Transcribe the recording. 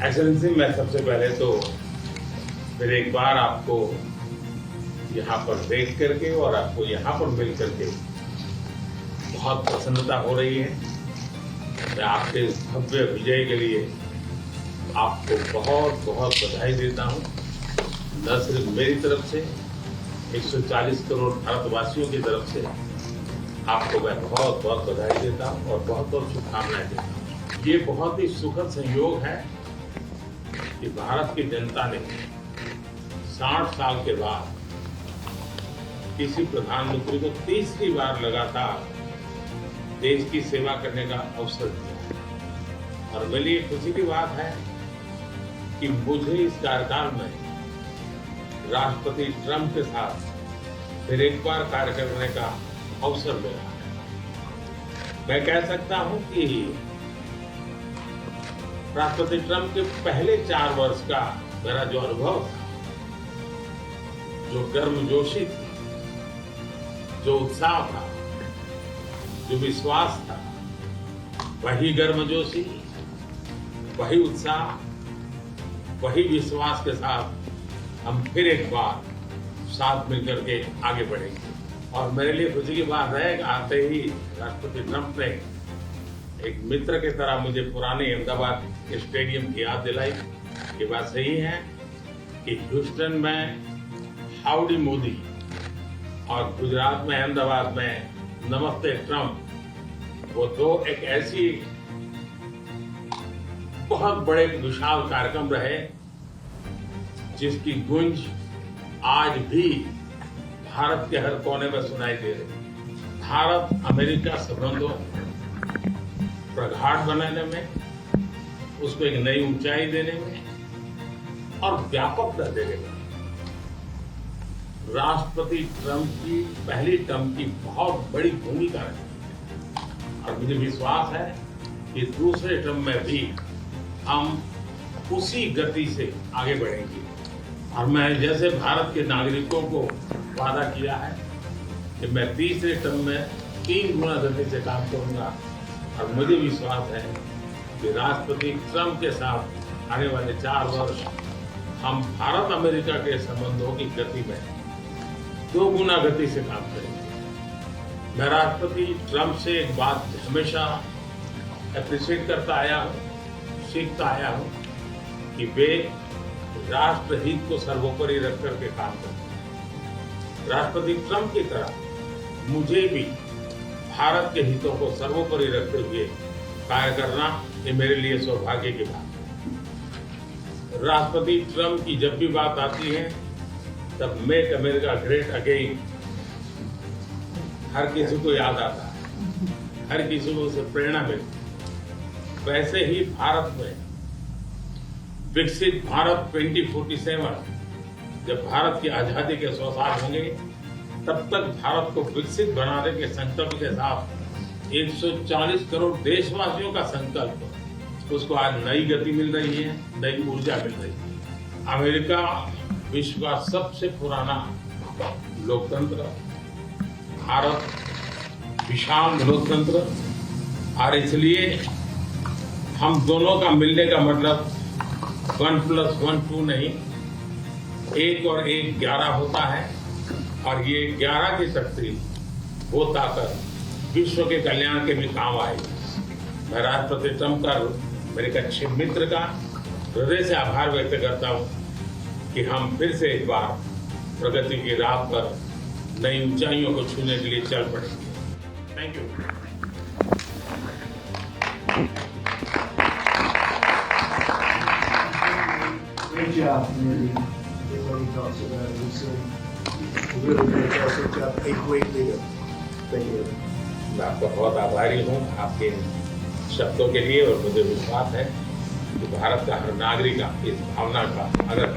Excellency, मैं सबसे पहले तो फिर एक बार आपको यहाँ पर देख करके और आपको यहाँ पर मिल करके बहुत प्रसन्नता हो रही है। मैं आपके भव्य विजय के लिए आपको बहुत बहुत बधाई देता हूँ। न सिर्फ मेरी तरफ से, 140 करोड़ भारतवासियों की तरफ से आपको मैं बहुत बहुत बधाई देता हूँ और बहुत बहुत शुभकामनाएं देता हूँ। ये बहुत ही सुखद संयोग है कि भारत की जनता ने 60 साल के बाद किसी प्रधानमंत्री को तीसरी बार लगातार देश की सेवा करने का अवसर दिया है। और मेरे लिए खुशी की बात है कि मुझे इस कार्यकाल में राष्ट्रपति ट्रंप के साथ फिर एक बार कार्य करने का अवसर मिला है। मैं कह सकता हूं कि राष्ट्रपति ट्रंप के पहले 4 वर्ष का मेरा जो अनुभव था, जो गर्मजोशी थी, जो उत्साह था, जो विश्वास था, वही गर्मजोशी, वही उत्साह, वही विश्वास के साथ हम फिर एक बार साथ मिलकर के आगे बढ़ेंगे। और मेरे लिए खुशी की बात है कि आते ही राष्ट्रपति ट्रंप ने एक मित्र की तरह मुझे पुराने अहमदाबाद के स्टेडियम की याद दिलाई। ये बात सही है कि ह्यूस्टन में हाउडी मोदी और गुजरात में अहमदाबाद में नमस्ते ट्रंप, वो दो एक ऐसी बहुत बड़े विशाल कार्यक्रम रहे जिसकी गूंज आज भी भारत के हर कोने में सुनाई दे रही। भारत अमेरिका संबंधों प्रगाढ़ बनाने में, उसको एक नई ऊंचाई देने में और व्यापकता देने में राष्ट्रपति ट्रंप की पहली टर्म की बहुत बड़ी भूमिका रही। और मुझे विश्वास है कि दूसरे टर्म में भी हम उसी गति से आगे बढ़ेंगे। और मैं जैसे भारत के नागरिकों को वादा किया है कि मैं तीसरे टर्म में 3 गुना गति से काम करूंगा। और मुझे विश्वास है कि राष्ट्रपति ट्रंप के साथ आने वाले 4 वर्ष हम भारत अमेरिका के संबंधों की गति में 2 गुना गति से काम करेंगे। मैं राष्ट्रपति ट्रंप से एक बात हमेशा अप्रिशिएट करता आया हूँ, सीखता आया हूँ कि वे राष्ट्रहित को सर्वोपरि रख करके काम करते हैं। राष्ट्रपति ट्रंप की तरह मुझे भी भारत के हितों को सर्वोपरि रखते हुए कार्य करना, ये मेरे लिए सौभाग्य की बात है। राष्ट्रपति ट्रंप की जब भी बात आती है तब मेक अमेरिका ग्रेट अगेन हर किसी को याद आता है, हर किसी को उससे प्रेरणा मिलती है। वैसे ही भारत में विकसित भारत 2047, जब भारत की आजादी के 100 साल होंगे, तब तक भारत को विकसित बनाने के संकल्प के साथ 140 करोड़ देशवासियों का संकल्प, उसको आज नई गति मिल रही है, नई ऊर्जा मिल रही है। अमेरिका विश्व का सबसे पुराना लोकतंत्र, भारत विशाल लोकतंत्र, और इसलिए हम दोनों का मिलने का मतलब 1+1 2 नहीं, 1 और 1 11 होता है। और ये 11 की शक्ति, वो ताकत विश्व के कल्याण के भी काम आएगी। मैं राष्ट्रपति ट्रंप का, मेरे एक अच्छे मित्र का हृदय से आभार व्यक्त करता हूँ कि हम फिर से एक बार प्रगति की राह पर नई ऊंचाइयों को छूने के लिए चल पड़ेंगे। Thank you. Great job, Mary. Everybody talks about it. It's a really fantastic job. A great leader. Thank you. मैं आपका बहुत आभारी हूँ आपके शब्दों के लिए। और मुझे विश्वास है कि भारत का हर नागरिक इस भावना का आदर